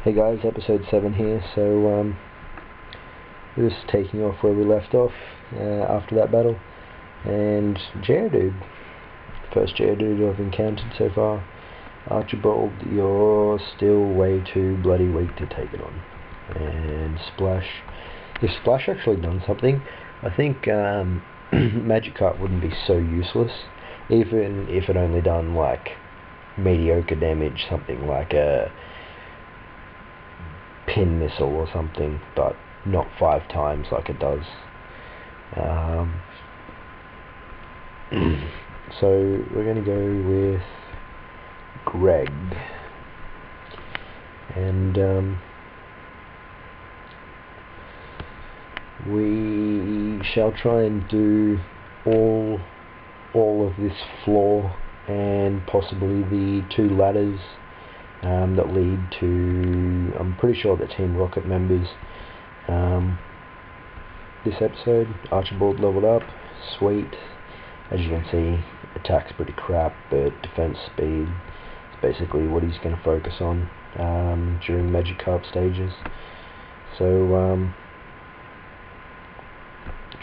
Hey guys, episode 7 here. So we're just taking off where we left off after that battle. And Geodude, first Geodude I've encountered so far. Archibald, you're still way too bloody weak to take it on. And Splash, if Splash actually done something, I think Magikarp wouldn't be so useless, even if it only done like mediocre damage, something like a pin missile or something, but not 5 times like it does. So we're going to go with Greg, and we shall try and do all of this floor and possibly the 2 ladders that lead to, I'm pretty sure, the Team Rocket members. This episode, Archibald leveled up, sweet. As you can see, attack's pretty crap, but defense speed is basically what he's going to focus on during Magikarp stages. So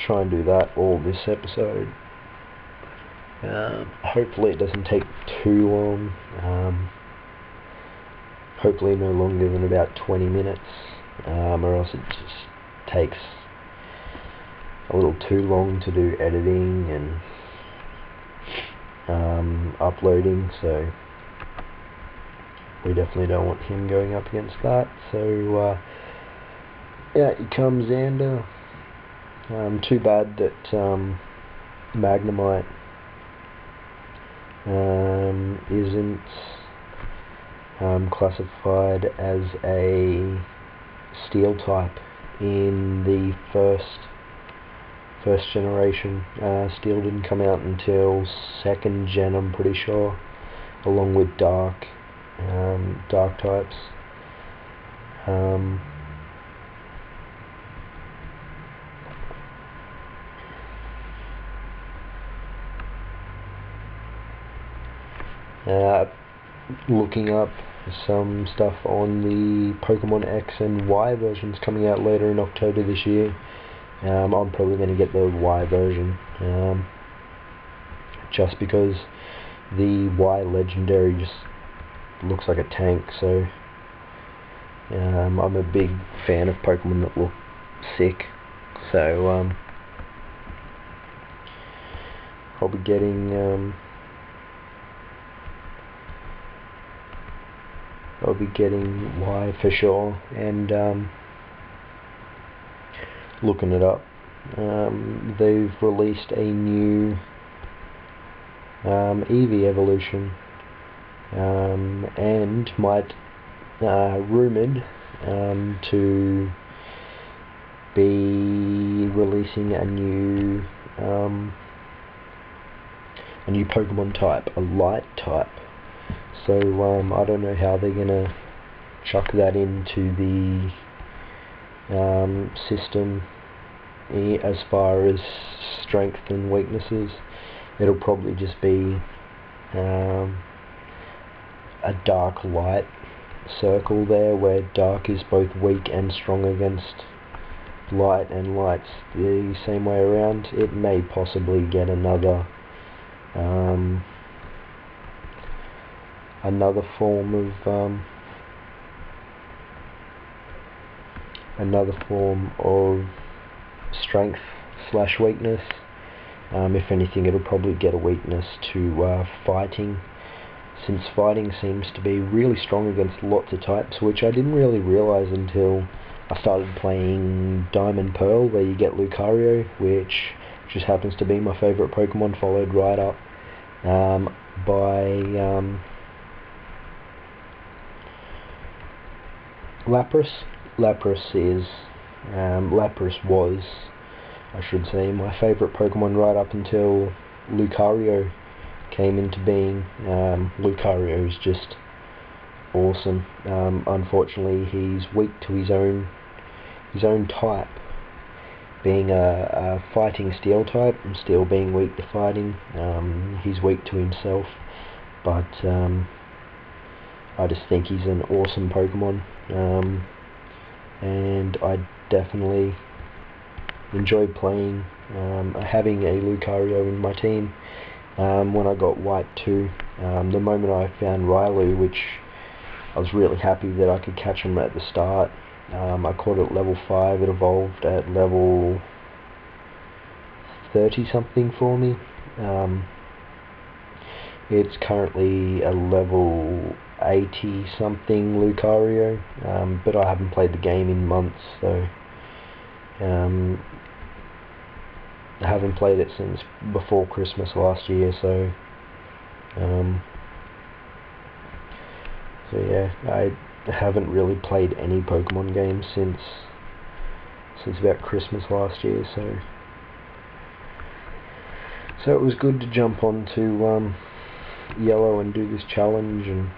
try and do that all this episode. Hopefully it doesn't take too long. Hopefully no longer than about 20 minutes, or else it just takes a little too long to do editing and uploading, so we definitely don't want him going up against that. So yeah, he comes Xander. Too bad that Magnemite isn't classified as a steel type in the first generation. Steel didn't come out until 2nd gen, I'm pretty sure, along with dark types. Looking up some stuff on the Pokemon X and Y versions coming out later in October this year. I'm probably going to get the Y version, just because the Y Legendary just looks like a tank, so I'm a big fan of Pokemon that look sick, so I'll be getting Y for sure, and looking it up, they've released a new Eevee evolution, and might rumoured to be releasing a new Pokemon type, a light type. So I don't know how they're gonna chuck that into the system as far as strength and weaknesses. It'll probably just be a dark light circle there, where dark is both weak and strong against light, and light's the same way around. It may possibly get another form of strength / weakness. If anything, it'll probably get a weakness to fighting, since fighting seems to be really strong against lots of types, which I didn't really realise until I started playing Diamond Pearl, where you get Lucario, which just happens to be my favourite Pokemon, followed right up by Lapras. Lapras was, I should say, my favourite Pokemon right up until Lucario came into being. Lucario is just awesome. Unfortunately, he's weak to his own type, being a fighting steel type, and Steel being weak to fighting. He's weak to himself, but I just think he's an awesome Pokemon, and I definitely enjoy playing, having a Lucario in my team. When I got White 2, the moment I found Railu, which I was really happy that I could catch him at the start, I caught it at level 5, it evolved at level 30 something for me. It's currently a level 80 something Lucario, but I haven't played the game in months, so I haven't played it since before Christmas last year, so yeah, I haven't really played any Pokemon games since about Christmas last year, so it was good to jump onto Yellow and do this challenge, and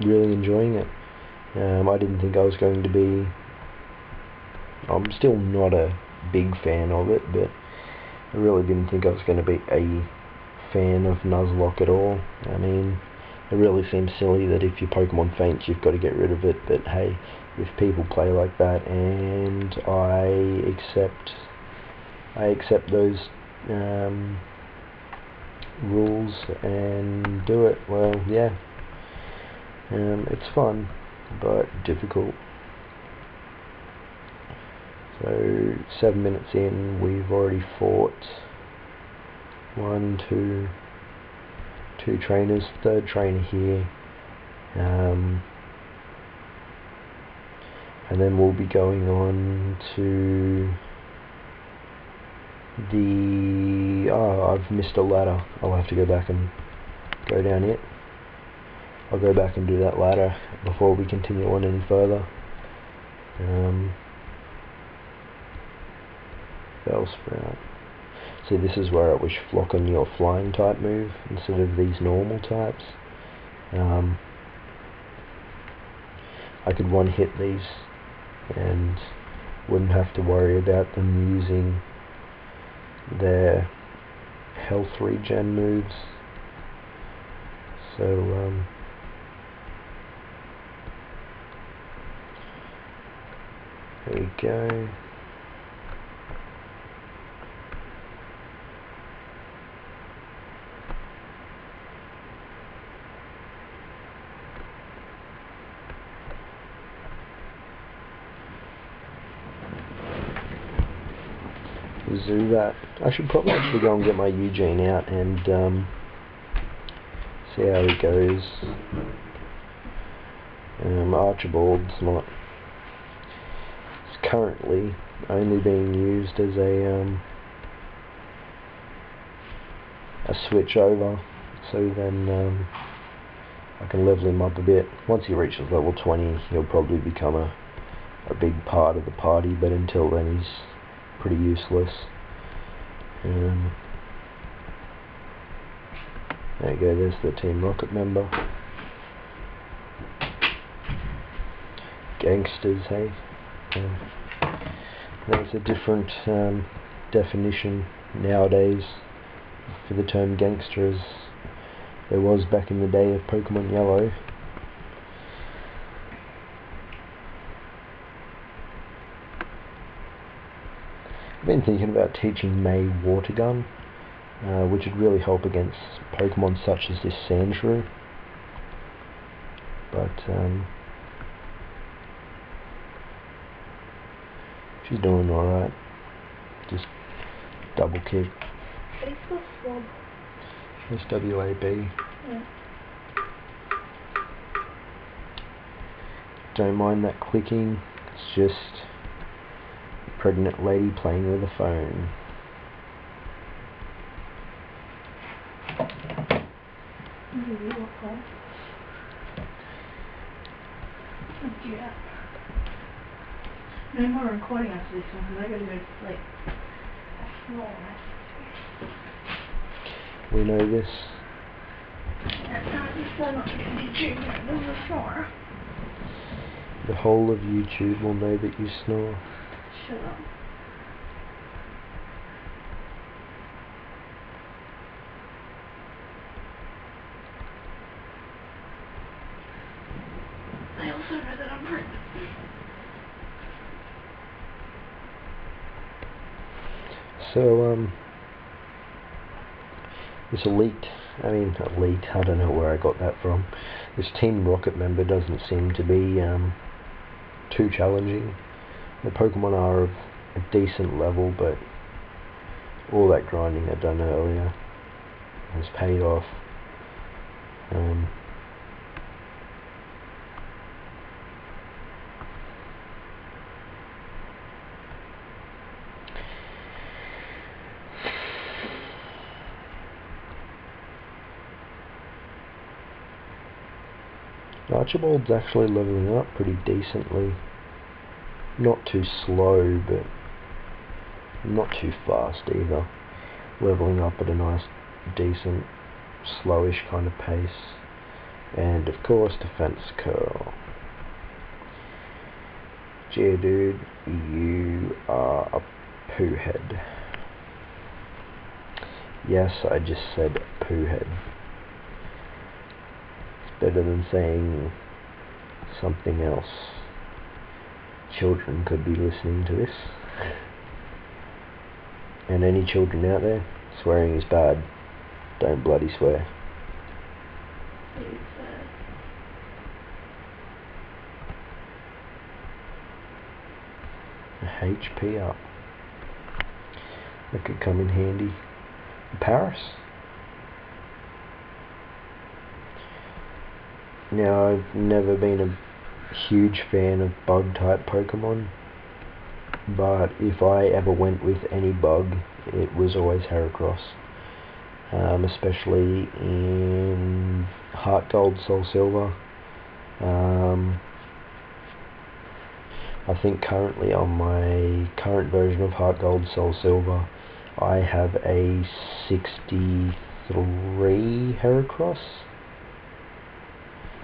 really enjoying it. I didn't think I was going to be. I'm still not a big fan of it, but I really didn't think I was going to be a fan of Nuzlocke at all. I mean, it really seems silly that if your Pokemon faints, you've got to get rid of it, but hey, if people play like that, and I accept those rules and do it, well, yeah. It's fun, but difficult. So 7 minutes in, we've already fought two trainers, third trainer here, and then we'll be going on to I've missed a ladder. I'll have to go back and go down it. I'll go back and do that ladder before we continue on any further. Bellsprout. See, this is where I wish Flock on your flying type move instead of these normal types. I could one hit these and wouldn't have to worry about them using their health regen moves. So there we go. Zubat. I should probably actually go and get my Eugene out and see how he goes. Archibald's not. It's currently only being used as a switch over, so then I can level him up a bit. Once he reaches level 20, he'll probably become a big part of the party, but until then he's pretty useless. There you go, there's the Team Rocket member. Gangsters, hey? There's a different definition nowadays for the term gangster as there was back in the day of Pokemon Yellow. I've been thinking about teaching May Water Gun, which would really help against Pokemon such as this Sandshrew. But she's doing alright. Just double kick. SWAB. Yeah. Don't mind that clicking, it's just a pregnant lady playing with a phone. Yeah. No more recording after this one, because I gotta go to sleep. We know this. The whole of YouTube will know that you snore. Shut up. I also know that I'm pregnant. So, this elite, I don't know where I got that from. This Team Rocket member doesn't seem to be too challenging. The Pokemon are of a decent level, but all that grinding I'd done earlier has paid off. Archibald's actually leveling up pretty decently. Not too slow, but not too fast either. Leveling up at a nice, decent, slowish kind of pace. And of course, defense curl. Geodude, you are a poo head. Yes, I just said poo head. Better than saying something else. Children could be listening to this. And any children out there, swearing is bad. Don't bloody swear. A HP up. That could come in handy. Paris? Now, I've never been a huge fan of bug-type Pokemon, but if I ever went with any bug, it was always Heracross. Especially in Heart Gold, Soul Silver. I think currently on my current version of Heart Gold, Soul Silver, I have a 63 Heracross.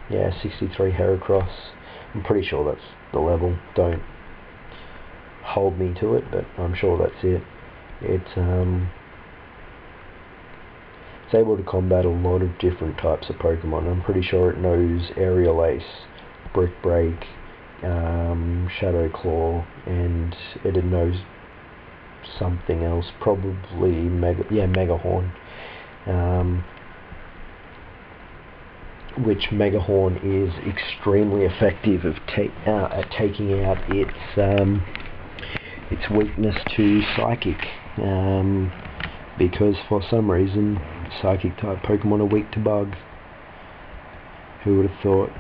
Yeah, 63 Heracross. I'm pretty sure that's the level. Don't hold me to it, but I'm sure that's it. It's able to combat a lot of different types of Pokemon. I'm pretty sure it knows Aerial Ace, Brick Break, Shadow Claw, and it knows something else, probably Mega Horn. Which Mega Horn is extremely effective at taking out its weakness to Psychic, because for some reason Psychic type Pokemon are weak to Bug. Who would have thought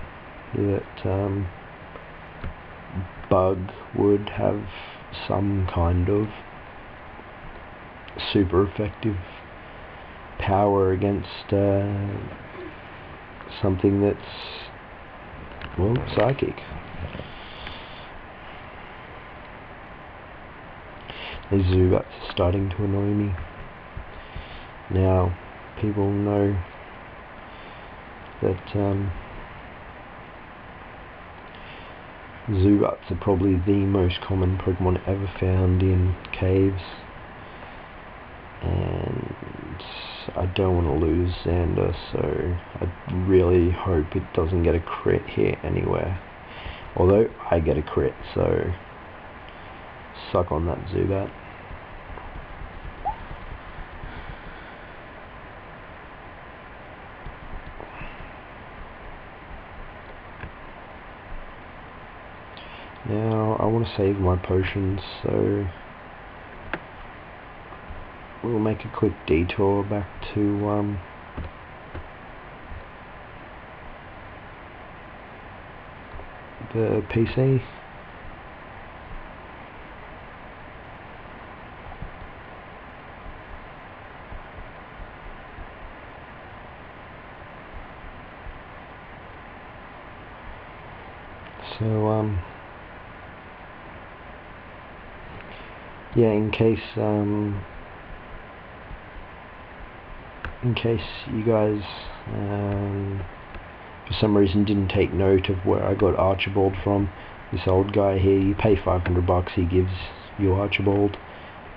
that Bug would have some kind of super effective power against something that's, well, Psychic. These Zubats are starting to annoy me. Now, people know that Zubats are probably the most common Pokemon ever found in caves, and I don't want to lose Xander, so I really hope it doesn't get a crit hit anywhere. Although I get a crit, so suck on that, Zubat. Now I want to save my potions, so we'll make a quick detour back to the PC. So yeah, in case you guys for some reason didn't take note of where I got Archibald from, this old guy here, you pay $500, he gives you Archibald,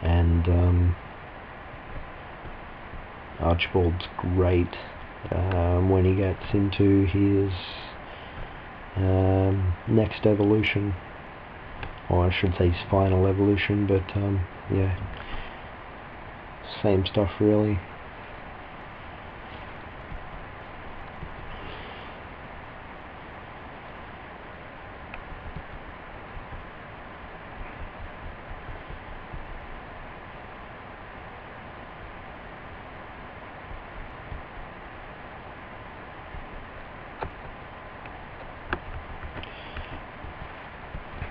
and Archibald's great when he gets into his next evolution, or I should say his final evolution, but yeah, same stuff really.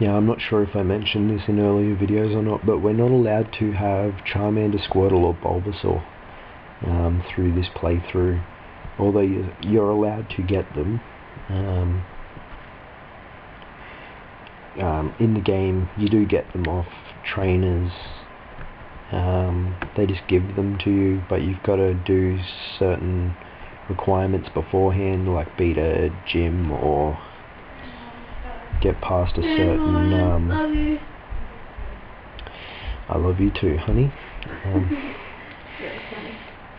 Yeah, I'm not sure if I mentioned this in earlier videos or not, but we're not allowed to have Charmander, Squirtle or Bulbasaur through this playthrough, although you're allowed to get them. In the game, you do get them off trainers. They just give them to you, but you've got to do certain requirements beforehand, like beat a gym or get past a certain love you. I love you too, honey.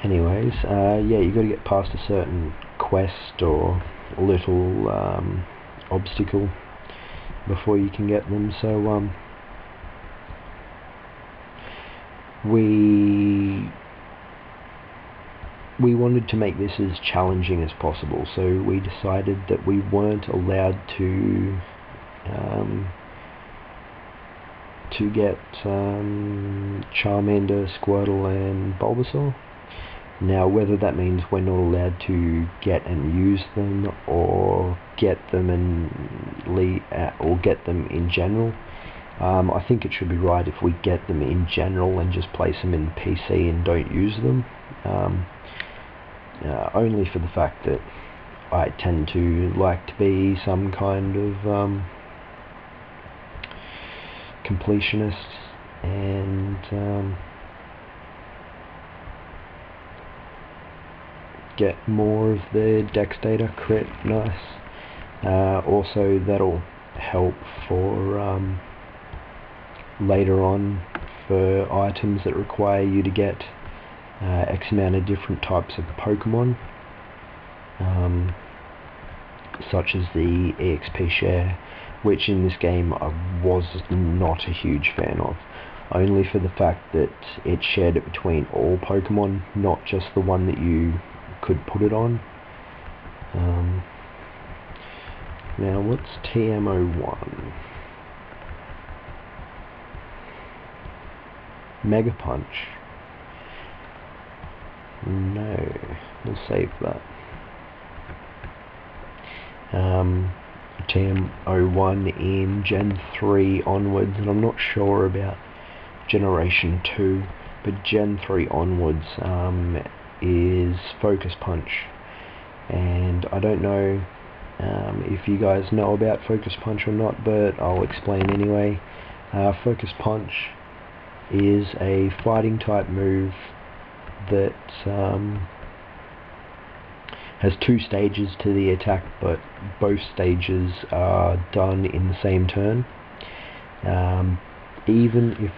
Anyways, yeah, you got to get past a certain quest or little obstacle before you can get them. So we wanted to make this as challenging as possible, so we decided that we weren't allowed to get Charmander, Squirtle and Bulbasaur. Now, whether that means we're not allowed to get and use them, or get them or get them in general, I think it should be right if we get them in general and just place them in PC and don't use them. Only for the fact that I tend to like to be some kind of completionist, and get more of the dex data crit. Nice. Also, that'll help for later on for items that require you to get X amount of different types of Pokemon, such as the EXP share, which in this game I was not a huge fan of, only for the fact that it shared it between all Pokemon, not just the one that you could put it on. Now, what's TM01? Mega Punch. No, we'll save that. TM01 in Gen 3 onwards, and I'm not sure about Generation 2, but Gen 3 onwards is Focus Punch. And I don't know if you guys know about Focus Punch or not, but I'll explain anyway. Focus Punch is a fighting type move that has two stages to the attack, but both stages are done in the same turn. Even if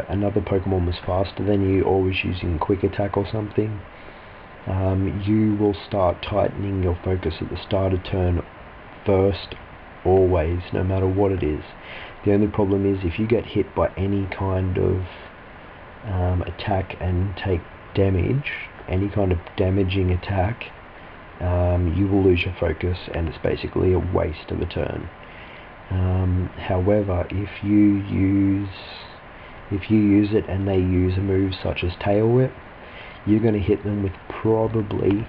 another Pokemon was faster than you, or was using quick attack or something, you will start tightening your focus at the start of turn first, always, no matter what it is. The only problem is if you get hit by any kind of attack and take damage, any kind of damaging attack, you will lose your focus, and it's basically a waste of a turn. However, if you use it and they use a move such as Tail Whip, you're going to hit them with probably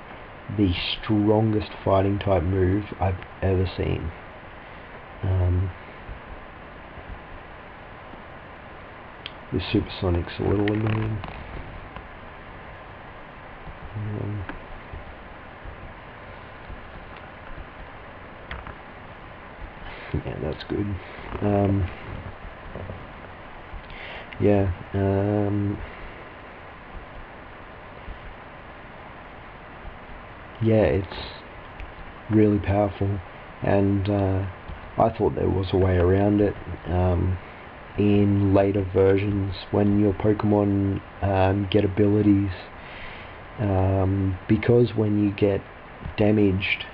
the strongest fighting type move I've ever seen. This Supersonic's a little annoying. Yeah, that's good. Yeah, yeah, it's really powerful, and I thought there was a way around it. In later versions, when your Pokemon get abilities, because when you get damaged,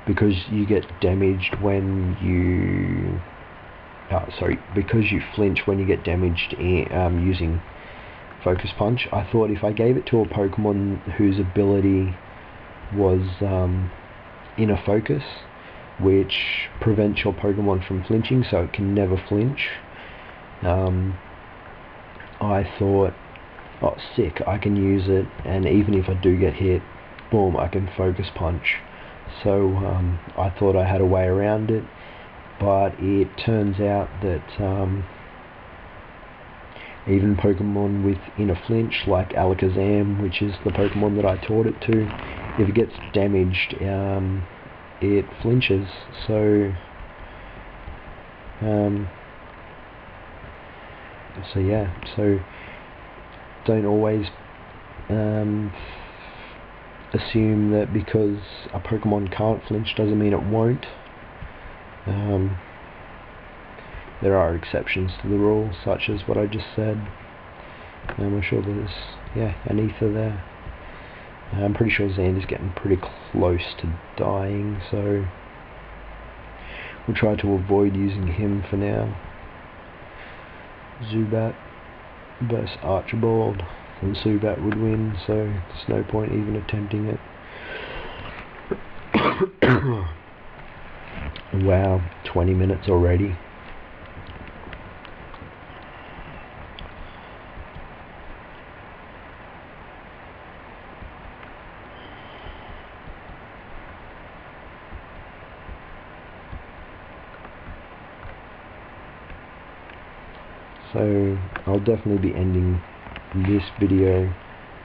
because you get damaged when you because you flinch when you get damaged using Focus Punch. I thought if I gave it to a Pokemon whose ability was Inner Focus, which prevents your Pokemon from flinching, so it can never flinch, I thought, oh sick, I can use it, and even if I do get hit, boom, I can Focus Punch. So I thought I had a way around it, but it turns out that even Pokemon with Inner Flinch, like Alakazam, which is the Pokemon that I taught it to, if it gets damaged, it flinches. So yeah, so don't always assume that because a Pokemon can't flinch doesn't mean it won't. There are exceptions to the rule, such as what I just said. I'm sure there's, an ether there. I'm pretty sure Xander's getting pretty close to dying, so we'll try to avoid using him for now. Zubat versus Archibald, and Zubat would win, so there's no point even attempting it. Wow, 20 minutes already. So I'll definitely be ending this video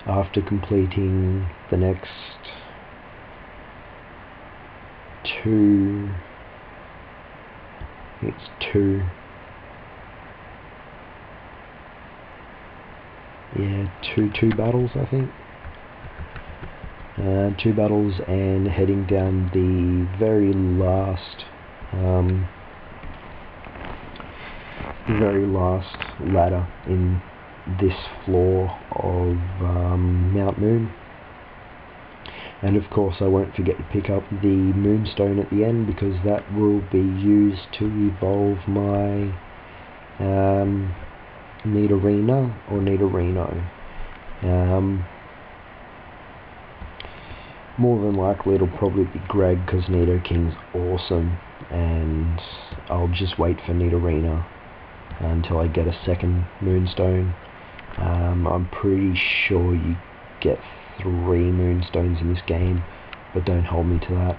after completing the next two battles, I think. 2 battles, and heading down the very last ladder in this floor of Mount Moon. And of course I won't forget to pick up the Moonstone at the end, because that will be used to evolve my Nidorina or Nidorino. More than likely it'll probably be Greg, because Nidoking's awesome, and I'll just wait for Nidorina until I get a second Moonstone. I'm pretty sure you get 3 Moonstones in this game, but don't hold me to that.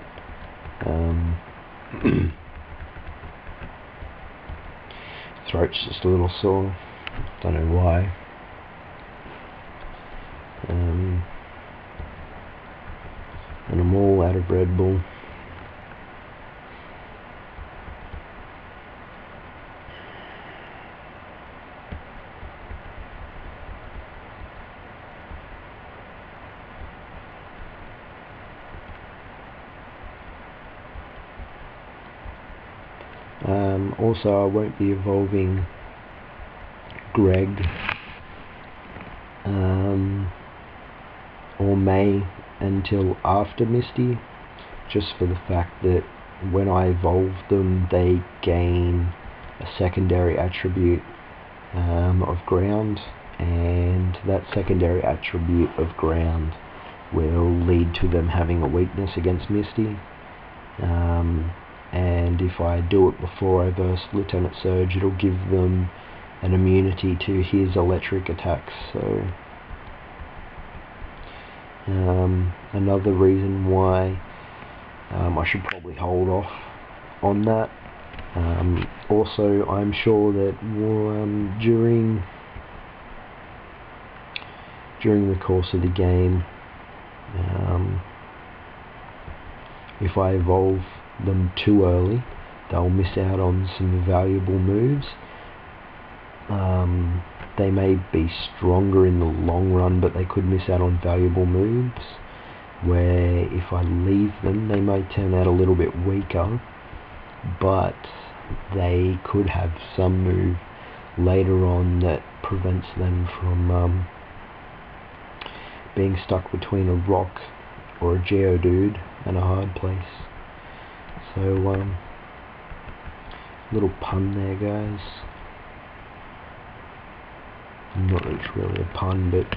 Throat's just a little sore, don't know why. And I'm all out of Red Bull. Also, I won't be evolving Greg or May until after Misty, just for the fact that when I evolve them, they gain a secondary attribute of ground, and that secondary attribute of ground will lead to them having a weakness against Misty. And if I do it before I verse Lieutenant Surge, it'll give them an immunity to his electric attacks. So another reason why I should probably hold off on that. Also, I'm sure that during the course of the game, if I evolve them too early, they'll miss out on some valuable moves. They may be stronger in the long run, but they could miss out on valuable moves, where if I leave them, they may turn out a little bit weaker, but they could have some move later on that prevents them from being stuck between a rock or a Geodude and a hard place. So little pun there, guys. Not that it's really a pun, but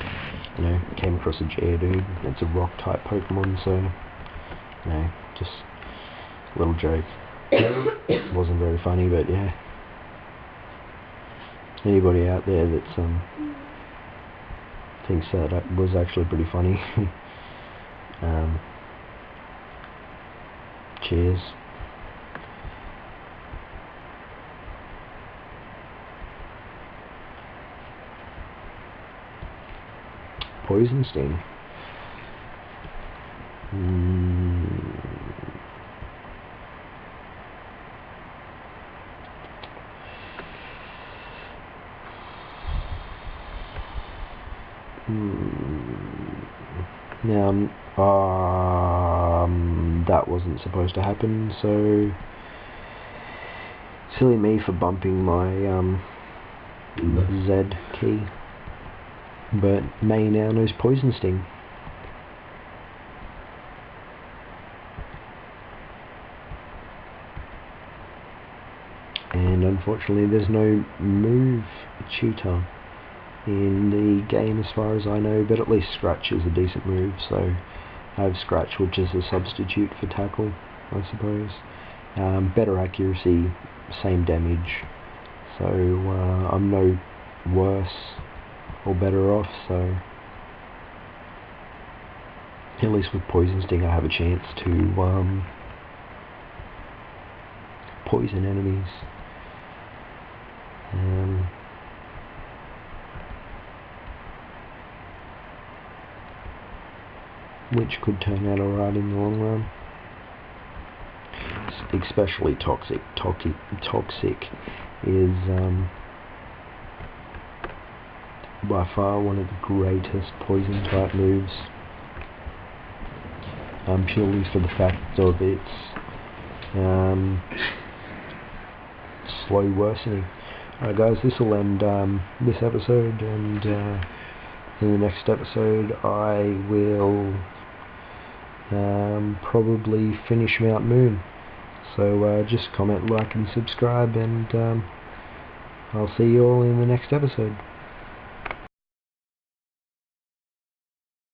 you know, came across a Geodude. It's a rock type Pokemon, so you know, just a little joke. Wasn't very funny, but yeah. Anybody out there that's thinks that was actually pretty funny, cheers. Poison Sting. Now, that wasn't supposed to happen, so silly me for bumping my Z key. But May now knows Poison Sting. And unfortunately there's no move tutor in the game as far as I know, but at least Scratch is a decent move, so I have Scratch, which is a substitute for Tackle, I suppose. Better accuracy, same damage, so I'm no worse or better off, so at least with Poison Sting I have a chance to poison enemies. Which could turn out alright in the long run. Especially Toxic. Toxic is by far one of the greatest poison type moves, purely for the fact of its slow worsening. Alright guys, this will end this episode, and in the next episode I will probably finish Mount Moon. So just comment, like and subscribe, and I'll see you all in the next episode.